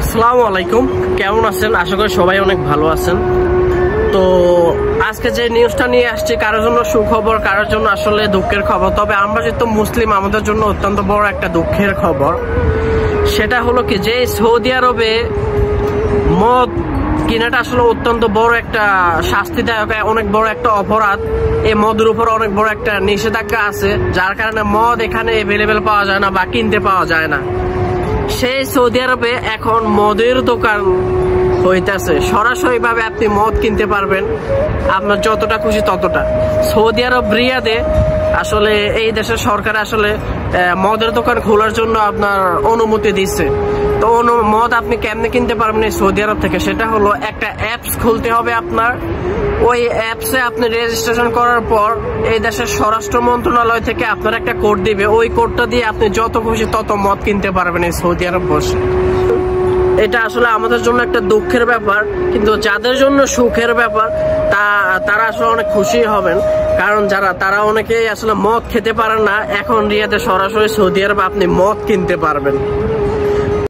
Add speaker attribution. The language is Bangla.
Speaker 1: আসসালামু আলাইকুম, কেমন আছেন? আশা করি সবাই অনেক ভালো আছেন। তো আজকে যে নিউজটা নিয়ে আসছি, কারোর জন্য সুখবর, কারোর জন্য আসলে দুঃখের খবর। তবে আমরা যেহেতু মুসলিম, আমাদের জন্য অত্যন্ত বড় একটা দুঃখের খবর। সেটা হলো কি, যে সৌদি আরবে মদ কিনাটা আসলে অত্যন্ত বড় একটা শাস্তিদায়ক, অনেক বড় একটা অপরাধ। এই মদের উপর অনেক বড় একটা নিষেধাজ্ঞা আছে, যার কারণে মদ এখানে অ্যাভেলেবেল পাওয়া যায় না বা কিনতে পাওয়া যায় না। সেই সৌদি আরবে এখন মদের দোকান হইতেছে, সরাসরি ভাবে আপনি মদ কিনতে পারবেন, আপনার যতটা খুশি ততটা। সৌদি আরব রিয়াদে আসলে এই দেশের সরকার আসলে মদের দোকান খোলার জন্য আপনার অনুমতি দিচ্ছে। তো মদ আপনি কেমনে কিনতে পারবেন এই সৌদি আরব থেকে? সেটা হলো একটা অ্যাপস খুলতে হবে আপনার। ওই অ্যাপসে আপনি রেজিস্ট্রেশন করার পর এই দেশের স্বরাষ্ট্র মন্ত্রণালয় থেকে আপনার একটা কোড দিবে। ওই কোডটা দিয়ে আপনি যত খুশি তত মদ কিনতে পারবেন এই সৌদি আরব বসে। এটা আসলে আমাদের জন্য একটা দুঃখের ব্যাপার, কিন্তু যাদের জন্য সুখের ব্যাপার তারা আসলে অনেক খুশি হবেন। কারণ তারা অনেকেই আসলে মদ খেতে পারেন না, এখন রিয়াদে সরাসরি সৌদি আরবে আপনি মদ কিনতে পারবেন।